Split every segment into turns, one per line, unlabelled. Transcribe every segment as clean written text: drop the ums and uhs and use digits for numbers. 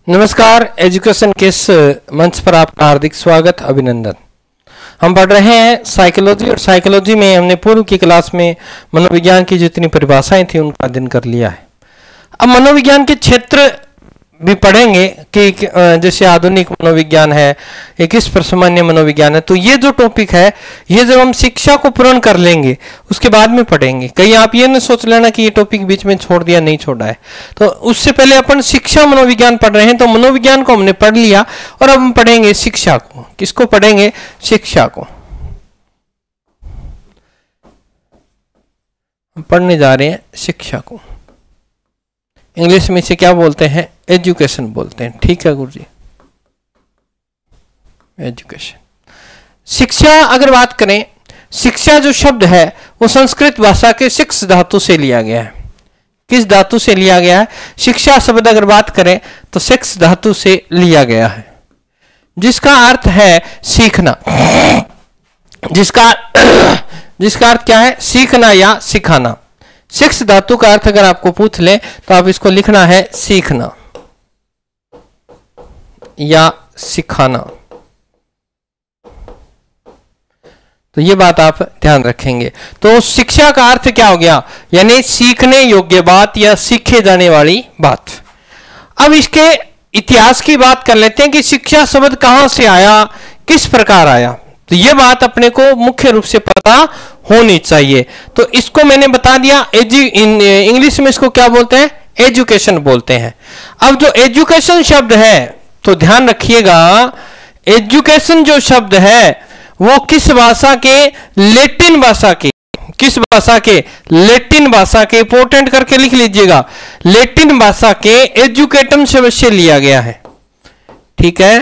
नमस्कार। एजुकेशन के इस मंच पर आपका हार्दिक स्वागत, अभिनंदन। हम पढ़ रहे हैं साइकोलॉजी और साइकोलॉजी में हमने पूर्व की क्लास में मनोविज्ञान की जितनी परिभाषाएं थी उनका अध्ययन कर लिया है। अब मनोविज्ञान के क्षेत्र भी पढ़ेंगे कि जैसे आधुनिक मनोविज्ञान है, एक इस पर सामान्य मनोविज्ञान है। तो ये जो टॉपिक है ये जब हम शिक्षा को पूर्ण कर लेंगे उसके बाद में पढ़ेंगे। कहीं आप ये न सोच लेना कि ये टॉपिक बीच में छोड़ दिया, नहीं छोड़ा है। तो उससे पहले अपन शिक्षा मनोविज्ञान पढ़ रहे हैं, तो मनोविज्ञान को हमने पढ़ लिया और अब हम पढ़ेंगे शिक्षा को। किसको पढ़ेंगे? शिक्षा को। हम पढ़ने जा रहे हैं शिक्षा को। इंग्लिश में इसे क्या बोलते हैं? एजुकेशन बोलते हैं। ठीक है गुरुजी, एजुकेशन। शिक्षा अगर बात करें, शिक्षा जो शब्द है वो संस्कृत भाषा के शिक्ष धातु से लिया गया है। किस धातु से लिया गया है? शिक्षा शब्द अगर बात करें तो शिक्ष धातु से लिया गया है, जिसका अर्थ है सीखना। जिसका अर्थ क्या है? सीखना या सिखाना। शिक्ष धातु का अर्थ अगर आपको पूछ ले तो आप इसको लिखना है सीखना या सिखाना। तो ये बात आप ध्यान रखेंगे। तो शिक्षा का अर्थ क्या हो गया? यानी सीखने योग्य बात या सीखे जाने वाली बात। अब इसके इतिहास की बात कर लेते हैं कि शिक्षा शब्द कहां से आया, किस प्रकार आया। तो ये बात अपने को मुख्य रूप से पता होनी चाहिए। तो इसको मैंने बता दिया। इंग्लिश में इसको क्या बोलते हैं? एजुकेशन बोलते हैं। अब जो एजुकेशन शब्द है तो ध्यान रखिएगा, एजुकेशन जो शब्द है वो किस भाषा के? लैटिन भाषा के। किस भाषा के? लैटिन भाषा के। इंपोर्टेंट करके लिख लीजिएगा, लैटिन भाषा के एजुकेटम शब्द से लिया गया है। ठीक है,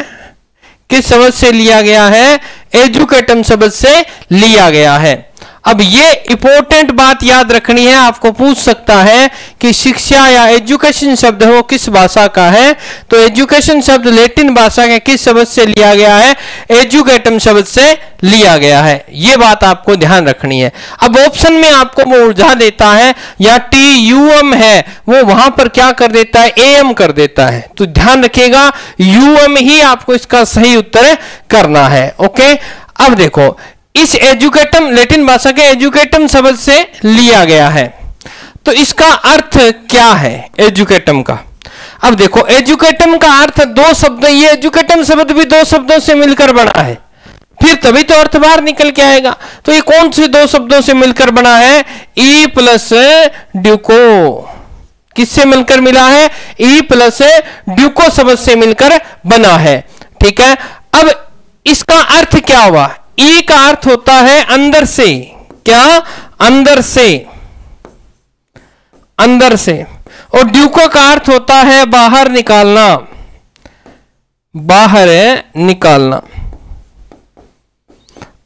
किस शब्द से लिया गया है? एजुकेटम शब्द से लिया गया है। अब ये इंपॉर्टेंट बात याद रखनी है, आपको पूछ सकता है कि शिक्षा या एजुकेशन शब्द है वो किस भाषा का है। तो एजुकेशन शब्द लैटिन भाषा के किस शब्द से लिया गया है? एजुकेटम शब्द से लिया गया है। ये बात आपको ध्यान रखनी है। अब ऑप्शन में आपको वो उलझा देता है, या TUM है वो वहां पर क्या कर देता है? AM कर देता है। तो ध्यान रखिएगा, UM ही आपको इसका सही उत्तर करना है। ओके, अब देखो, इस एजुकेटम लैटिन भाषा के एजुकेटम शब्द से लिया गया है। तो इसका अर्थ क्या है एजुकेटम का? अब देखो, एजुकेटम का अर्थ दो शब्द, ये एजुकेटम शब्द भी दो शब्दों से मिलकर बना है, फिर तभी तो अर्थ बाहर निकल के आएगा। तो ये कौन से दो शब्दों से मिलकर बना है? ई प्लस ड्यूको। किससे मिलकर मिला है? ई प्लस ड्यूको शब्द से मिलकर बना है। ठीक है, अब इसका अर्थ क्या हुआ? ई का अर्थ होता है अंदर से। क्या? अंदर से, अंदर से। और ड्यूको का अर्थ होता है बाहर निकालना, बाहर निकालना।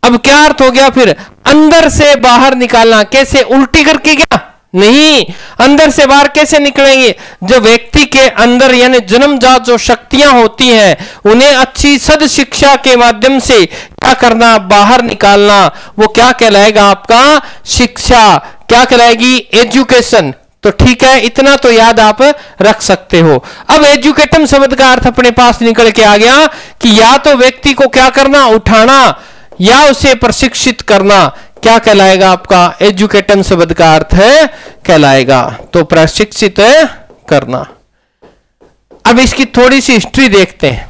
अब क्या अर्थ हो गया फिर? अंदर से बाहर निकालना। कैसे? उल्टी करके? क्या? नहीं, अंदर से बाहर कैसे निकलेंगे? जो व्यक्ति के अंदर यानी जन्मजात जो शक्तियां होती हैं उन्हें अच्छी सद शिक्षा के माध्यम से क्या करना? बाहर निकालना। वो क्या कहलाएगा? आपका शिक्षा। क्या कहलाएगी? एजुकेशन। तो ठीक है, इतना तो याद आप रख सकते हो। अब एजुकेटम शब्द का अर्थ अपने पास निकल के आ गया कि या तो व्यक्ति को क्या करना? उठाना, या उसे प्रशिक्षित करना। क्या कहलाएगा? आपका एजुकेटम शब्द का अर्थ है कहलाएगा तो प्रशिक्षित करना। अब इसकी थोड़ी सी हिस्ट्री देखते हैं।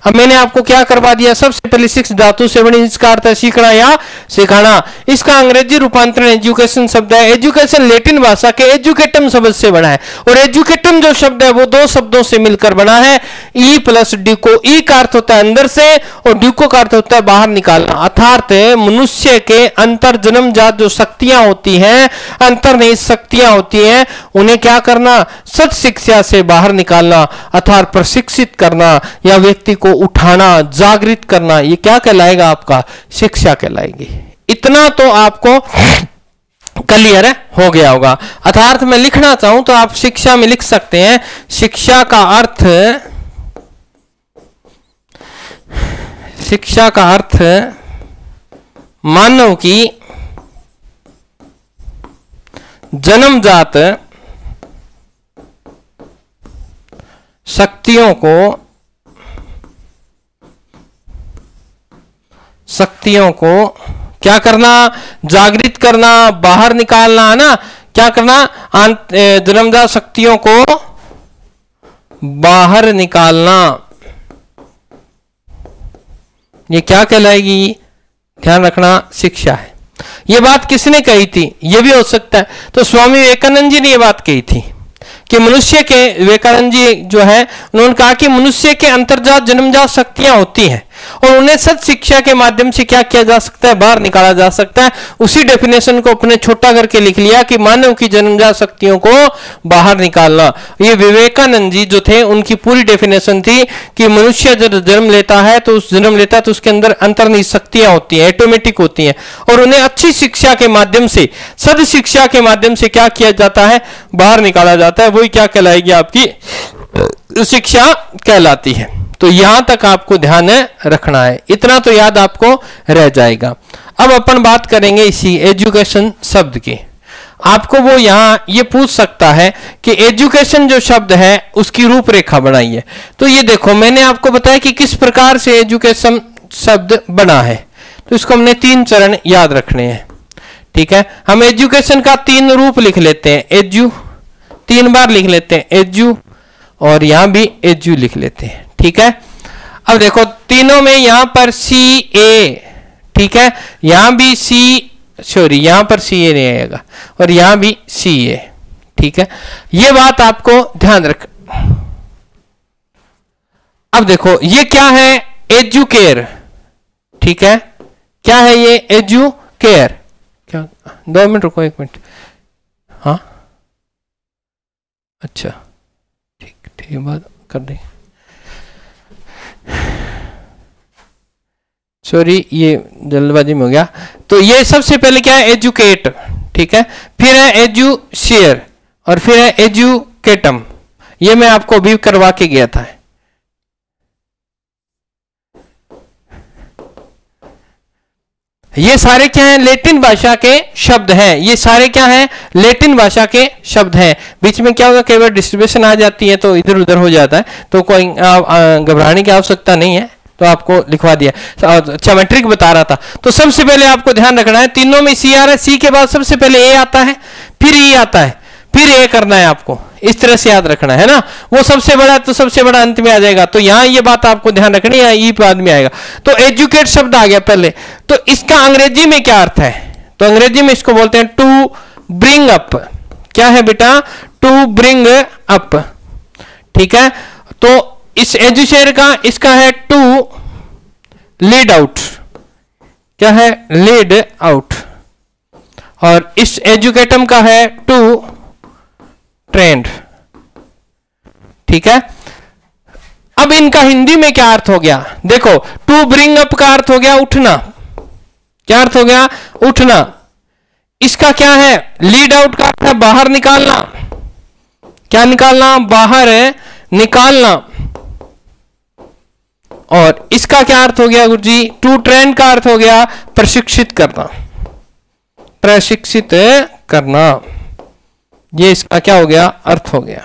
अब मैंने आपको क्या करवा दिया? सबसे पहले शिक्ष धातु से बनी, इसका अर्थ है सीखना या सिखाना। इसका अंग्रेजी रूपांतरण एजुकेशन शब्द है। एजुकेशन लैटिन भाषा के एजुकेटम शब्द से बना है, और एजुकेटम जो शब्द है वो दो शब्दों से मिलकर बना है, ई प्लस ड्यूको। ई का अर्थ होता है अंदर से और ड्यूको का अर्थ होता है बाहर निकालना। अर्थात मनुष्य के अंतर जन्मजात जो शक्तियां होती हैं, अंतर्निहित शक्तियां होती हैं, उन्हें क्या करना? सत शिक्षा से बाहर निकालना, अर्थात प्रशिक्षित करना या व्यक्ति को उठाना, जागृत करना। ये क्या कहलाएगा? आपका शिक्षा कहलाएगी। इतना तो आपको क्लियर हो गया होगा। अर्थात मैं लिखना चाहूं तो आप शिक्षा में लिख सकते हैं, शिक्षा का अर्थ, शिक्षा का अर्थ मानव की जन्मजात शक्तियों को क्या करना, जागृत करना, बाहर निकालना, है ना। क्या करना, जन्मजात शक्तियों को बाहर निकालना, ये क्या कहलाएगी, ध्यान रखना, शिक्षा है। ये बात किसने कही थी, ये भी हो सकता है। तो स्वामी विवेकानंद जी ने ये बात कही थी कि मनुष्य के, विवेकानंद जी जो है उन्होंने कहा कि मनुष्य के अंतर्जात जन्मजात शक्तियां होती हैं और उन्हें सत शिक्षा के माध्यम से क्या किया जा सकता है, बाहर निकाला जा सकता है। उसी डेफिनेशन को अपने छोटा करके लिख लिया कि मानव की जन्मजात शक्तियों को बाहर निकालना। ये विवेकानंद जी जो थे उनकी पूरी डेफिनेशन थी कि मनुष्य जब जन्म लेता है तो उसके अंदर अंतर्निहित शक्तियां होती हैं, ऑटोमेटिक होती हैं, और उन्हें अच्छी शिक्षा के माध्यम से, सद शिक्षा के माध्यम से क्या किया जाता है, बाहर निकाला जाता है। वही क्या कहलाएगी, आपकी शिक्षा कहलाती है। तो यहां तक आपको ध्यान रखना है, इतना तो याद आपको रह जाएगा। अब अपन बात करेंगे इसी एजुकेशन शब्द की। आपको वो यहां ये पूछ सकता है कि एजुकेशन जो शब्द है उसकी रूपरेखा बनाइए। तो ये देखो, मैंने आपको बताया कि किस प्रकार से एजुकेशन शब्द बना है। तो इसको हमने 3 चरण याद रखने हैं, ठीक है। हम एजुकेशन का 3 रूप लिख लेते हैं, एजू 3 बार लिख लेते हैं, एजू, और यहां भी एजू लिख लेते हैं, ठीक है। अब देखो तीनों में यहां पर सी ए, ठीक है, यहां भी यहां पर सी ए नहीं आएगा, और यहां भी सी ए, ठीक है। ये बात आपको ध्यान रख। अब देखो ये क्या है, एजुकेयर, ठीक है। क्या है ये, एजुकेयर। क्या, 2 मिनट रुको, 1 मिनट, हाँ अच्छा ठीक बात कर दें, सॉरी ये जल्दबाजी में हो गया। तो ये सबसे पहले क्या है, एजुकेट, ठीक है, फिर है एजुशियर, और फिर है एजुकेटम। ये मैं आपको अभी करवा के गया था। ये सारे क्या हैं, लैटिन भाषा के शब्द हैं। ये सारे क्या हैं, लैटिन भाषा के शब्द हैं। बीच में क्या होगा, कई बार डिस्ट्रीब्यूशन आ जाती है तो इधर उधर हो जाता है, तो कोई घबराने की आवश्यकता नहीं है, तो आपको लिखवा दिया। अच्छा, मैं ट्रिक बता रहा था। तो सबसे पहले आपको ध्यान रखना है, तीनों में सी आ रहा है, सी के बाद सबसे पहले ए आता है, फिर ई आता है, फिर ए करना है आपको, इस तरह से याद रखना है ना। वो सबसे बड़ा तो सबसे बड़ा अंत में आ जाएगा, तो यहां ये बात आपको ध्यान रखनी है, ई बाद में आएगा। तो एजुकेट शब्द आ गया पहले, तो इसका अंग्रेजी में क्या अर्थ है, तो अंग्रेजी में इसको बोलते हैं टू ब्रिंग अप। क्या है बेटा, टू ब्रिंग अप, ठीक है। तो इस एजुशेयर का, इसका है टू लीड आउट, क्या है, लीड आउट, और इस एजुकेटम का है टू ट्रेंड, ठीक है। अब इनका हिंदी में क्या अर्थ हो गया, देखो, टू ब्रिंग अप का अर्थ हो गया उठना, क्या अर्थ हो गया, उठना। इसका क्या है, लीड आउट का अर्थ है बाहर निकालना, क्या निकालना, बाहर निकालना। और इसका क्या अर्थ हो गया गुरुजी, टू ट्रेन का अर्थ हो गया प्रशिक्षित करना, प्रशिक्षित करना। ये इसका क्या हो गया, अर्थ हो गया।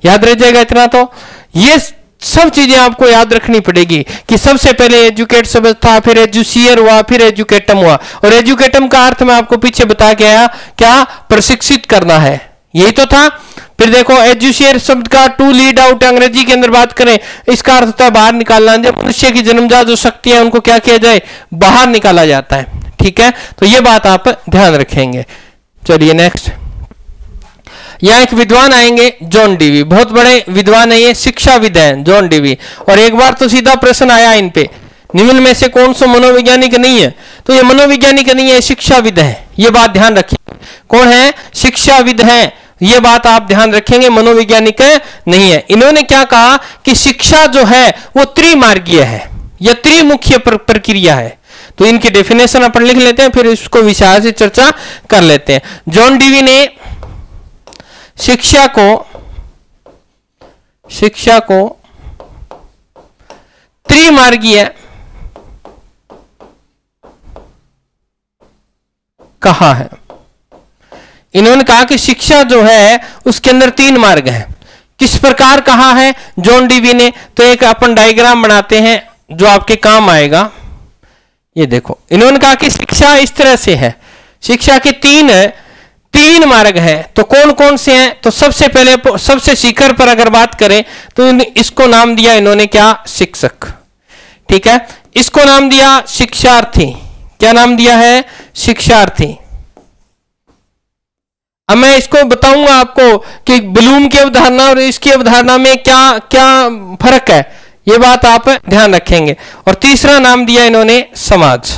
याद रह जाएगा इतना। तो ये सब चीजें आपको याद रखनी पड़ेगी कि सबसे पहले एजुकेट शब्द था, फिर एजुशियर हुआ, फिर एजुकेटम हुआ, और एजुकेटम का अर्थ मैं आपको पीछे बता के आया, क्या, प्रशिक्षित करना है, यही तो था। फिर देखो एजुशियर शब्द का टू लीड आउट, अंग्रेजी के अंदर बात करें, इसका अर्थ होता है बाहर निकालना। जब मनुष्य की जन्मजात जो शक्ति है उनको क्या किया जाए, बाहर निकाला जाता है, ठीक है। तो ये बात आप ध्यान रखेंगे। चलिए नेक्स्ट, यहां एक विद्वान आएंगे, जॉन डीवी, बहुत बड़े विद्वान है ये, शिक्षाविद हैं जॉन डीवी। और एक बार तो सीधा प्रश्न आया इन पे, निम्न में से कौन सा मनोवैज्ञानिक नहीं है, तो ये मनोवैज्ञानिक नहीं है, शिक्षाविद है। ये बात ध्यान रखिए, कौन है, शिक्षाविद है, ये बात आप ध्यान रखेंगे, मनोवैज्ञानिक नहीं है। इन्होंने क्या कहा कि शिक्षा जो है वो त्रिमार्गीय है, यह त्रिमुख्य प्रक्रिया है। तो इनकी डेफिनेशन अपन लिख लेते हैं, फिर इसको विस्तार से चर्चा कर लेते हैं। जॉन डीवी ने शिक्षा को त्रिमार्गीय कहा है। इन्होंने कहा कि शिक्षा जो है उसके अंदर 3 मार्ग हैं। किस प्रकार कहा है जॉन डीवी ने? तो एक अपन डायग्राम बनाते हैं जो आपके काम आएगा। ये देखो, इन्होंने कहा कि शिक्षा इस तरह से है, शिक्षा के 3 मार्ग हैं। तो कौन कौन से हैं? तो सबसे पहले सबसे शिखर पर अगर बात करें तो इसको नाम दिया इन्होंने क्या? शिक्षक। ठीक है, इसको नाम दिया शिक्षार्थी। क्या नाम दिया है? शिक्षार्थी। अब मैं इसको बताऊंगा आपको कि ब्लूम की अवधारणा और इसकी अवधारणा में क्या क्या फर्क है, ये बात आप ध्यान रखेंगे। और तीसरा नाम दिया इन्होंने समाज।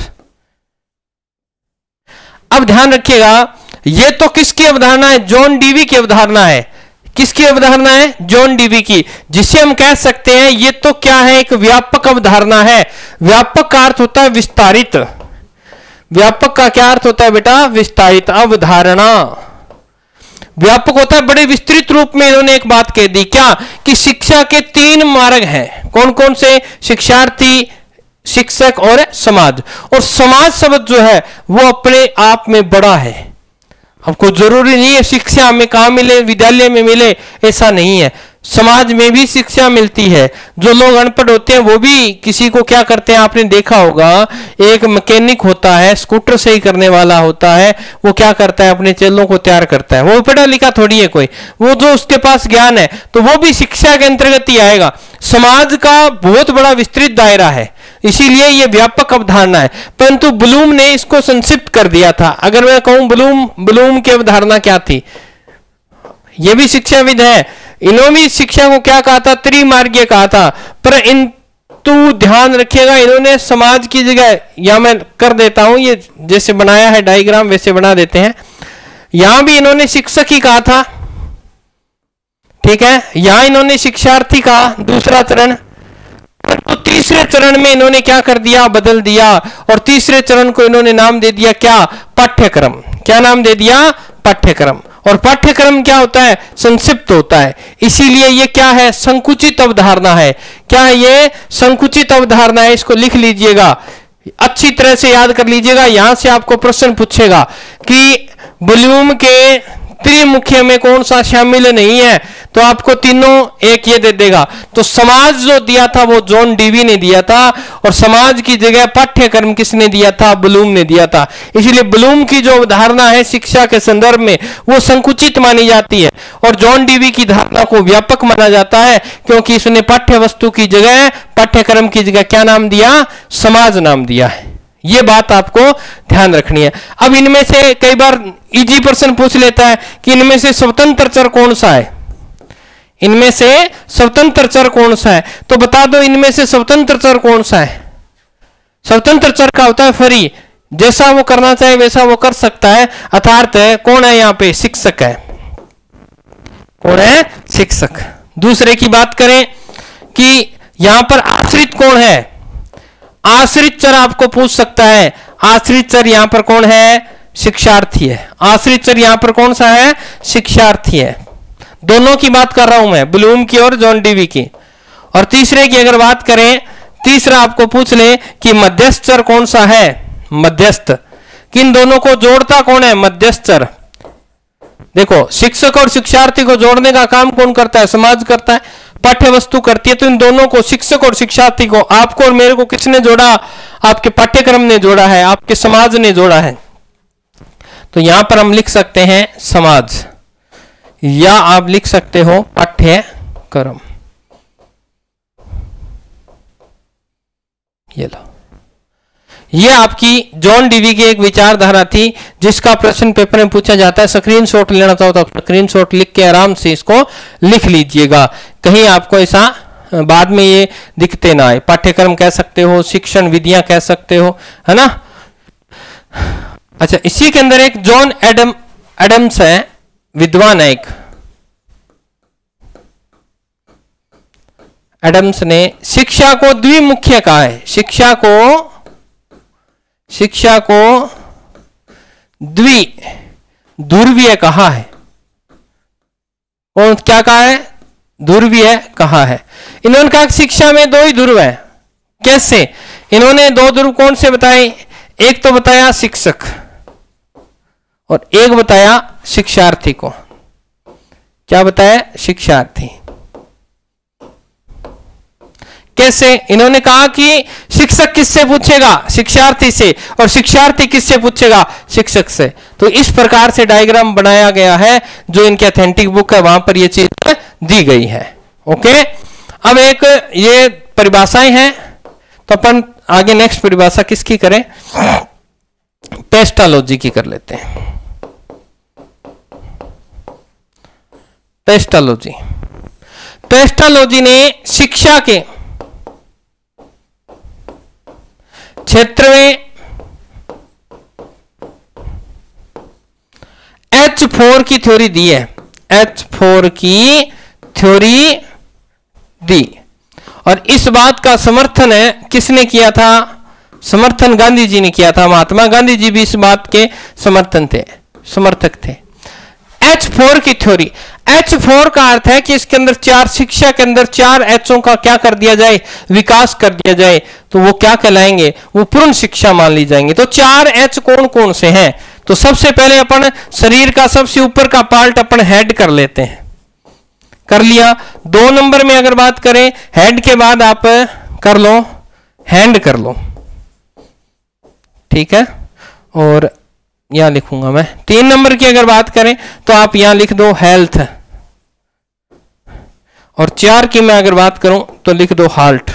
अब ध्यान रखिएगा, ये तो किसकी अवधारणा है? जॉन डीवी की अवधारणा है। किसकी अवधारणा है? जॉन डीवी की, जिसे हम कह सकते हैं ये तो क्या है? एक व्यापक अवधारणा है। व्यापक का अर्थ होता है विस्तारित। व्यापक का क्या अर्थ होता है बेटा? विस्तारित। अवधारणा व्यापक होता है, बड़े विस्तृत रूप में इन्होंने एक बात कह दी। क्या? कि शिक्षा के 3 मार्ग हैं। कौन कौन से? शिक्षार्थी, शिक्षक और समाज। और समाज शब्द जो है वो अपने आप में बड़ा है। आपको जरूरी नहीं है शिक्षा हमें कहां मिले, विद्यालय में मिले, ऐसा नहीं है। समाज में भी शिक्षा मिलती है। जो लोग अनपढ़ होते हैं वो भी किसी को क्या करते हैं, आपने देखा होगा, एक मैकेनिक होता है, स्कूटर सही करने वाला होता है, वो क्या करता है? अपने चेलों को तैयार करता है। वो पढ़ा लिखा थोड़ी है कोई, वो जो उसके पास ज्ञान है, तो वो भी शिक्षा के अंतर्गत ही आएगा। समाज का बहुत बड़ा विस्तृत दायरा है, इसीलिए ये व्यापक अवधारणा है। परंतु ब्लूम ने इसको संक्षिप्त कर दिया था। अगर मैं कहूं ब्लूम की अवधारणा क्या थी? ये भी शिक्षाविद है, इन्होंने भी शिक्षा को क्या कहा था? त्रिमार्गीय कहा था। पर तू ध्यान रखिएगा, इन्होंने समाज की जगह, या मैं कर देता हूं, ये जैसे बनाया है डायग्राम वैसे बना देते हैं। यहां भी इन्होंने शिक्षक ही कहा था, ठीक है। यहां इन्होंने शिक्षार्थी कहा, दूसरा चरण। तो तीसरे चरण में इन्होंने क्या कर दिया? बदल दिया। और तीसरे चरण को इन्होंने नाम दे दिया क्या? पाठ्यक्रम। क्या नाम दे दिया? पाठ्यक्रम। और पाठ्यक्रम क्या होता है? संक्षिप्त होता है। इसीलिए ये क्या है? संकुचित अवधारणा है। क्या ये संकुचित अवधारणा है? इसको लिख लीजिएगा, अच्छी तरह से याद कर लीजिएगा। यहां से आपको प्रश्न पूछेगा कि ब्लूम के त्रिमुख्य में कौन सा शामिल नहीं है, तो आपको तीनों एक ये दे देगा। तो समाज जो दिया था वो जॉन डीवी ने दिया था, और समाज की जगह पाठ्यक्रम किसने दिया था? ब्लूम ने दिया था। इसलिए ब्लूम की जो धारणा है शिक्षा के संदर्भ में वो संकुचित मानी जाती है, और जॉन डीवी की धारणा को व्यापक माना जाता है, क्योंकि इसने पाठ्य वस्तु की जगह, पाठ्यक्रम की जगह क्या नाम दिया? समाज नाम दिया है। ये बात आपको ध्यान रखनी है। अब इनमें से कई बार इजी प्रश्न पूछ लेता है कि इनमें से स्वतंत्र चर कौन सा है? इनमें से स्वतंत्र चर कौन सा है? तो बता दो, इनमें से स्वतंत्र चर कौन सा है? स्वतंत्र चर का होता है फ्री, जैसा वो करना चाहे वैसा वो कर सकता है। अर्थात कौन है यहाँ पे? शिक्षक है। कौन है? शिक्षक। दूसरे की बात करें कि यहां पर आश्रित कौन है? आश्रित चर आपको पूछ सकता है। आश्रित चर यहां पर कौन है? शिक्षार्थी है। आश्रित चर यहां पर कौन सा है? शिक्षार्थी है। दोनों की बात कर रहा हूं मैं, ब्लूम की और जॉन डीवी की। और तीसरे की अगर बात करें, तीसरा आपको पूछ ले कि मध्यस्थ चर कौन सा है? मध्यस्थ। किन दोनों को जोड़ता कौन है? मध्यस्थ चर। देखो, शिक्षक और शिक्षार्थी को जोड़ने का काम कौन करता है? समाज करता है, पाठ्य वस्तु करती है। तो इन दोनों को, शिक्षक और शिक्षार्थी को, आपको और मेरे को किसने जोड़ा? आपके पाठ्यक्रम ने जोड़ा है, आपके समाज ने जोड़ा है। तो यहां पर हम लिख सकते हैं समाज, या आप लिख सकते हो पाठ्यक्रम। ये लो, ये आपकी जॉन डीवी की एक विचारधारा थी, जिसका प्रश्न पेपर में पूछा जाता है। स्क्रीनशॉट लेना चाहो तो स्क्रीनशॉट लिख के आराम से इसको लिख लीजिएगा, कहीं आपको ऐसा बाद में ये दिखते ना आए। पाठ्यक्रम कह सकते हो, शिक्षण विधियां कह सकते हो, है ना। अच्छा, इसी के अंदर एक जॉन एडम्स है, विद्वान है एक। एडम्स ने शिक्षा को द्विमुख्य कहा है। शिक्षा को ध्रुवीय कहा है। कौन क्या कहा है? ध्रुवीय कहा है। इन्होंने कहा शिक्षा में 2 ही ध्रुव है। कैसे? इन्होंने 2 ध्रुव कौन से बताए? एक तो बताया शिक्षक, और एक बताया शिक्षार्थी को। क्या बताया? शिक्षार्थी। कैसे? इन्होंने कहा कि शिक्षक किससे पूछेगा? शिक्षार्थी से। और शिक्षार्थी किससे पूछेगा? शिक्षक से। तो इस प्रकार से डायग्राम बनाया गया है, जो इनकी ऑथेंटिक बुक है वहां पर ये चीज दी गई है। ओके, अब एक ये परिभाषाएं हैं, तो अपन आगे नेक्स्ट परिभाषा किसकी करें? पेस्टालॉजी की कर लेते हैं। पेस्टालॉजी। पेस्टालॉजी ने शिक्षा के क्षेत्र में H4 की थ्योरी दी है। H4 की थ्योरी दी, और इस बात का समर्थन है किसने किया था? समर्थन गांधी जी ने किया था। महात्मा गांधी जी भी इस बात के समर्थक थे। H4 की थ्योरी। H4 का अर्थ है कि इसके अंदर चार, शिक्षा के अंदर 4 H'ों का क्या कर दिया जाए? विकास कर दिया जाए, तो वो क्या कहलाएंगे? वो पूर्ण शिक्षा मान ली जाएंगे। तो 4 H कौन कौन से हैं? तो सबसे पहले अपन शरीर का सबसे ऊपर का पार्ट अपन हेड कर लेते हैं। कर लिया। 2 नंबर में अगर बात करें, हेड के बाद आप कर लो हैंड कर लो, ठीक है। और यहां लिखूंगा मैं 3 नंबर की अगर बात करें तो आप यहां लिख दो हेल्थ, और 4 की मैं अगर बात करूं तो लिख दो हार्ट।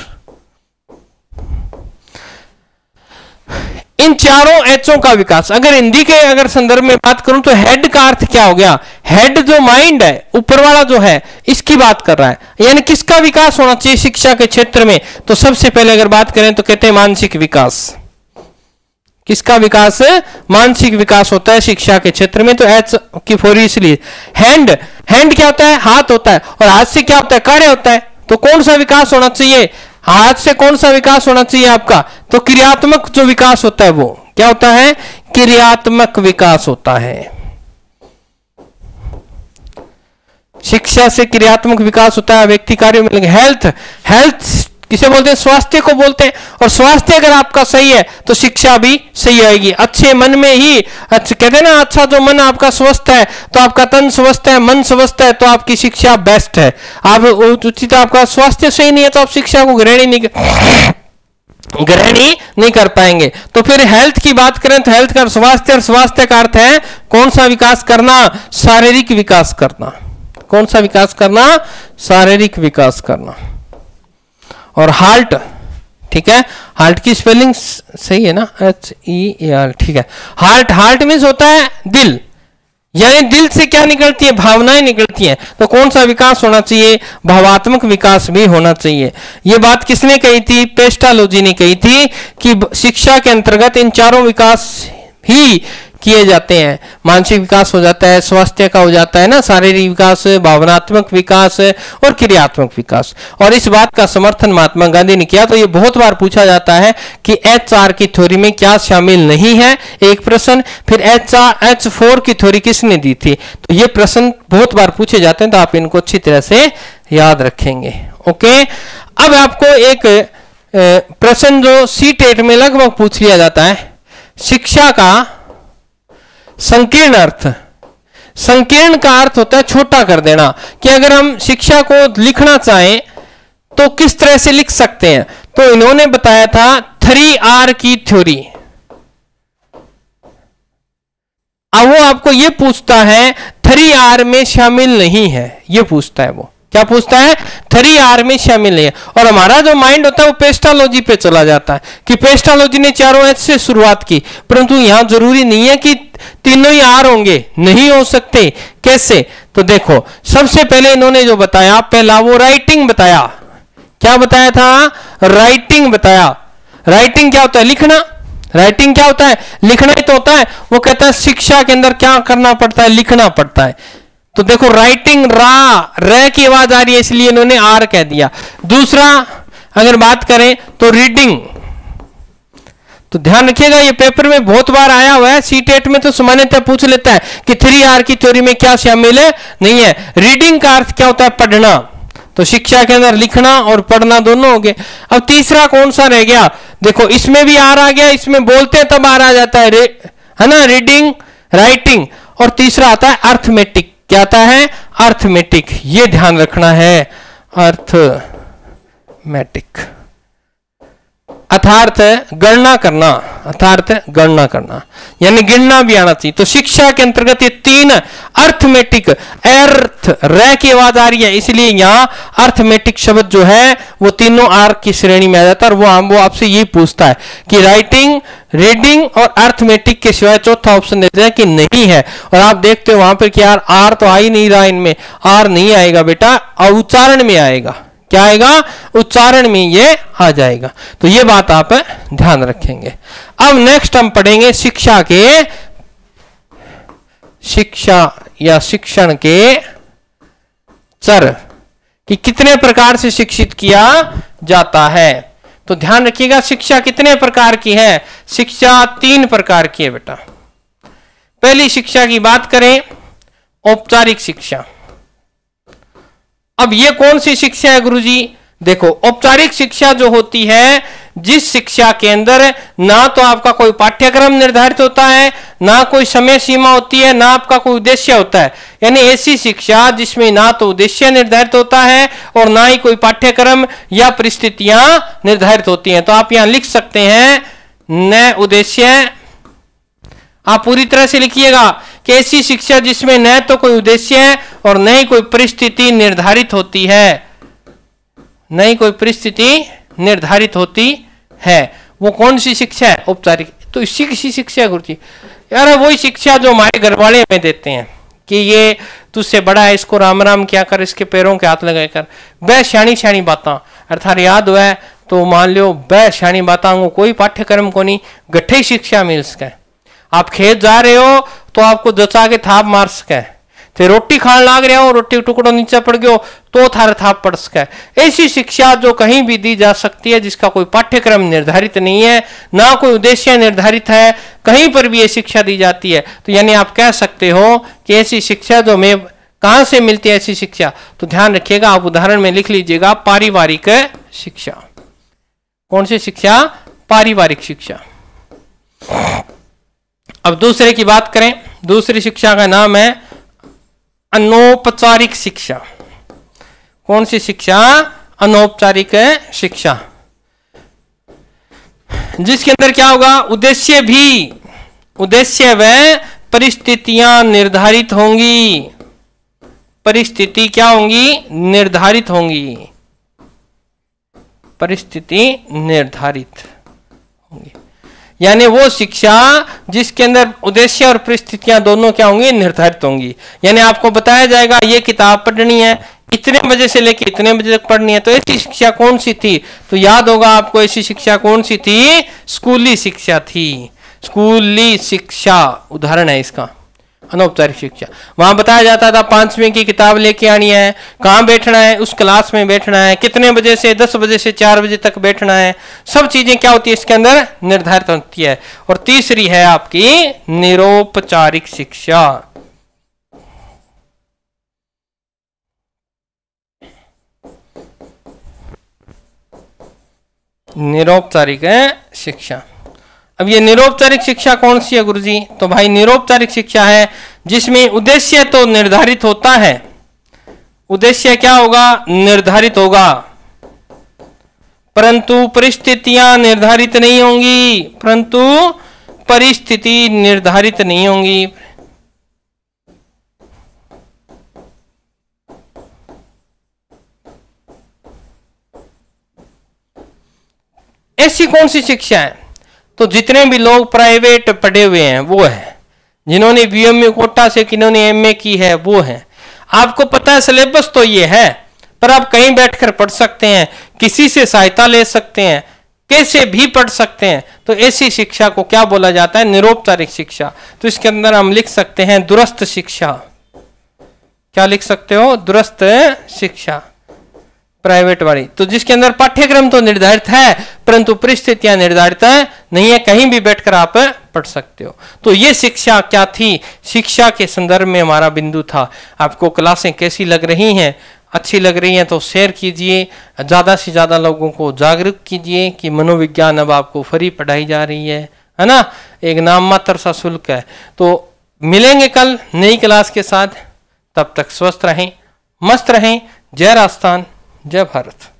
इन चारों एचओ का विकास, अगर हिंदी के अगर संदर्भ में बात करूं तो हेड का अर्थ क्या हो गया? हेड जो माइंड है, ऊपर वाला जो है, इसकी बात कर रहा है। यानी किसका विकास होना चाहिए शिक्षा के क्षेत्र में? तो सबसे पहले अगर बात करें तो कहते हैं मानसिक विकास। किसका विकास? मानसिक विकास होता है शिक्षा के क्षेत्र में। तो एच की फोरी इसलिए। हैंड, हैंड क्या होता है? हाथ होता है, और हाथ से क्या होता है? कार्य होता है। तो कौन सा विकास होना चाहिए? हाथ से कौन सा विकास होना चाहिए आपका? तो क्रियात्मक जो विकास होता है वो क्या होता है? क्रियात्मक विकास होता है। शिक्षा से क्रियात्मक विकास होता है, व्यक्ति कार्य में। हेल्थ, हेल्थ किसे बोलते हैं? स्वास्थ्य को बोलते हैं। और स्वास्थ्य अगर आपका सही है तो शिक्षा भी सही आएगी। अच्छे मन में ही, कहते हैं ना, अच्छा जो मन आपका स्वस्थ है तो आपका तन स्वस्थ है, मन स्वस्थ है तो आपकी शिक्षा बेस्ट है। आप उचित, आपका स्वास्थ्य सही नहीं है तो आप शिक्षा को ग्रहण नहीं कर पाएंगे। तो फिर हेल्थ की बात करें तो हेल्थ का स्वास्थ्य, और स्वास्थ्य का अर्थ है कौन सा विकास करना? शारीरिक विकास करना। कौन सा विकास करना? शारीरिक विकास करना। और हार्ट, ठीक है, हार्ट की स्पेलिंग सही है ना? HEAR, ठीक है। हार्ट, हार्ट मीन्स होता है दिल, यानी दिल से क्या निकलती है? भावनाएं निकलती हैं। तो कौन सा विकास होना चाहिए? भावात्मक विकास भी होना चाहिए। यह बात किसने कही थी? पेस्टालॉजी ने कही थी कि शिक्षा के अंतर्गत इन चारों विकास ही किए जाते हैं। मानसिक विकास हो जाता है, स्वास्थ्य का हो जाता है ना, शारीरिक विकास, भावनात्मक विकास और क्रियात्मक विकास। और इस बात का समर्थन महात्मा गांधी ने किया। तो ये बहुत बार पूछा जाता है कि HR की थ्योरी में क्या शामिल नहीं है, एक प्रश्न। फिर H4 की थ्योरी किसने दी थी? तो ये प्रश्न बहुत बार पूछे जाते हैं, तो आप इनको अच्छी तरह से याद रखेंगे। ओके, अब आपको एक प्रश्न जो CTET में लगभग पूछ लिया जाता है, शिक्षा का संकीर्ण अर्थ। संकीर्ण का अर्थ होता है छोटा कर देना, कि अगर हम शिक्षा को लिखना चाहें तो किस तरह से लिख सकते हैं। तो इन्होंने बताया था 3R की थ्योरी। अब वो आपको ये पूछता है 3R में शामिल नहीं है, ये पूछता है। वो क्या पूछता है? 3R में शामिल नहीं है। और हमारा जो माइंड होता है वो पेस्टालॉजी पे चला जाता है कि पेस्टालॉजी ने चारों H से शुरुआत की, परंतु यहां जरूरी नहीं है कि तीनों ही R होंगे, नहीं हो सकते। कैसे? तो देखो, सबसे पहले इन्होंने जो बताया, पहला वो राइटिंग बताया। क्या बताया था? राइटिंग बताया। राइटिंग क्या होता है? लिखना। राइटिंग क्या होता है? लिखना ही तो होता है। वो कहता है शिक्षा के अंदर क्या करना पड़ता है? लिखना पड़ता है। तो देखो, राइटिंग, रे की आवाज आ रही है इसलिए इन्होंने R कह दिया। दूसरा अगर बात करें तो रीडिंग। तो ध्यान रखिएगा, ये पेपर में बहुत बार आया हुआ है। CTET में तो सामान्यतः पूछ लेता है कि 3R की थ्योरी में क्या शामिल है, नहीं है। रीडिंग का अर्थ क्या होता है? पढ़ना। तो शिक्षा के अंदर लिखना और पढ़ना दोनों हो गए। अब तीसरा कौन सा रह गया? देखो, इसमें भी R आ गया, इसमें बोलते हैं तब R आ जाता है ना, रीडिंग, राइटिंग, और तीसरा आता है अर्थमेटिक। क्या आता है? अर्थमेटिक। ये ध्यान रखना है, अर्थमेटिक अर्थात गणना करना, अर्थात गणना करना यानी गिनना भी आना चाहिए। तो शिक्षा के अंतर्गत ये तीन अर्थमेटिक, अर्थ रे के बाद आ रही है, इसलिए यहां अर्थमेटिक शब्द जो है वो तीनों आर की श्रेणी में आ जाता है। और वो आपसे यही पूछता है कि राइटिंग, रीडिंग और अर्थमेटिक के सिवाय चौथा ऑप्शन देते हैं कि नहीं है। और आप देखते हो वहां पर कि यार आर तो आ ही नहीं रहा, इनमें आर नहीं आएगा बेटा, उच्चारण में आएगा। क्या आएगा? उच्चारण में ये आ जाएगा। तो ये बात आप ध्यान रखेंगे। अब नेक्स्ट हम पढ़ेंगे शिक्षा या शिक्षण के चर, कि कितने प्रकार से शिक्षित किया जाता है। तो ध्यान रखिएगा, शिक्षा कितने प्रकार की है? शिक्षा 3 प्रकार की है बेटा। पहली शिक्षा की बात करें, औपचारिक शिक्षा। अब ये कौन सी शिक्षा है गुरुजी? देखो, औपचारिक शिक्षा जो होती है, जिस शिक्षा के अंदर ना तो आपका कोई पाठ्यक्रम निर्धारित होता है, ना कोई समय सीमा होती है, ना आपका कोई उद्देश्य होता है। यानी ऐसी शिक्षा जिसमें ना तो उद्देश्य निर्धारित होता है और ना ही कोई पाठ्यक्रम या परिस्थितियां निर्धारित होती हैं। तो आप यहां लिख सकते हैं न उद्देश्य। आप पूरी तरह से लिखिएगा कि ऐसी शिक्षा जिसमें न तो कोई उद्देश्य है और न ही कोई परिस्थिति निर्धारित होती है, न ही कोई परिस्थिति निर्धारित होती है, वो कौन सी शिक्षा है? औपचारिक। तो इसी किसी शिक्षा गुरुजी? यार वही शिक्षा जो हमारे घर वाले हमें देते हैं कि ये तुझसे बड़ा है, इसको राम राम क्या कर, इसके पैरों के हाथ लगाए कर, बह श्याणी श्याणी बातां। अर्थात याद हुआ है तो मान लो बह श्याणी बातां को कोई पाठ्यक्रम को नहीं, गठे शिक्षा मिल सके। आप खेत जा रहे हो तो आपको जचा के थाप मार सके, थे रोटी खान लाग रहे हो, रोटी टुकड़ो नीचे पड़ गयो तो थारे थाप पड़ सके। ऐसी शिक्षा जो कहीं भी दी जा सकती है, जिसका कोई पाठ्यक्रम निर्धारित नहीं है, ना कोई उद्देश्य निर्धारित है, कहीं पर भी ये शिक्षा दी जाती है। तो यानी आप कह सकते हो कि ऐसी शिक्षा जो मैं कहां से मिलती है ऐसी शिक्षा? तो ध्यान रखिएगा, आप उदाहरण में लिख लीजिएगा, पारिवारिक शिक्षा। कौन सी शिक्षा? पारिवारिक शिक्षा। अब दूसरे की बात करें, दूसरी शिक्षा का नाम है अनौपचारिक शिक्षा। कौन सी शिक्षा? अनौपचारिक शिक्षा, जिसके अंदर क्या होगा? उद्देश्य व परिस्थितियां निर्धारित होंगी। परिस्थिति क्या होंगी? निर्धारित होंगी। परिस्थिति निर्धारित होंगी, यानी वो शिक्षा जिसके अंदर उद्देश्य और परिस्थितियां दोनों क्या होंगी? निर्धारित होंगी। यानी आपको बताया जाएगा ये किताब पढ़नी है, इतने बजे से लेकर इतने बजे तक पढ़नी है। तो ऐसी शिक्षा कौन सी थी? तो याद होगा आपको, ऐसी शिक्षा कौन सी थी? स्कूली शिक्षा थी। स्कूली शिक्षा उदाहरण है इसका, अनौपचारिक शिक्षा। वहां बताया जाता था 5वीं की किताब लेके आनी है, कहां बैठना है, उस क्लास में बैठना है, कितने बजे से 10 बजे से 4 बजे तक बैठना है। सब चीजें क्या होती है इसके अंदर? निर्धारित होती है। और तीसरी है आपकी निरौपचारिक शिक्षा। निरौपचारिक शिक्षा। अब ये निरौपचारिक शिक्षा कौन सी है गुरुजी? तो भाई निरौपचारिक शिक्षा है जिसमें उद्देश्य तो निर्धारित होता है, उद्देश्य क्या होगा? निर्धारित होगा, परंतु परिस्थितियां निर्धारित नहीं होंगी। परंतु परिस्थिति निर्धारित नहीं होंगी। ऐसी कौन सी शिक्षा है? तो जितने भी लोग प्राइवेट पढ़े हुए हैं वो है, जिन्होंने बीएमए कोटा से, किन्होंने एमए की है वो है। आपको पता है सिलेबस तो ये है, पर आप कहीं बैठकर पढ़ सकते हैं, किसी से सहायता ले सकते हैं, कैसे भी पढ़ सकते हैं। तो ऐसी शिक्षा को क्या बोला जाता है? निरौपचारिक शिक्षा। तो इसके अंदर हम लिख सकते हैं दूरस्थ शिक्षा। क्या लिख सकते हो? दूरस्थ शिक्षा, प्राइवेट वाली। तो जिसके अंदर पाठ्यक्रम तो निर्धारित है परंतु परिस्थितियां निर्धारित नहीं है, कहीं भी बैठकर आप पढ़ सकते हो। तो ये शिक्षा क्या थी? शिक्षा के संदर्भ में हमारा बिंदु था। आपको क्लासें कैसी लग रही हैं? अच्छी लग रही हैं तो शेयर कीजिए, ज्यादा से ज्यादा लोगों को जागरूक कीजिए कि मनोविज्ञान अब आपको फ्री पढ़ाई जा रही है ना, एक नाम मात्र सा शुल्क है। तो मिलेंगे कल नई क्लास के साथ। तब तक स्वस्थ रहें, मस्त रहें। जय राजस्थान, जय भारत।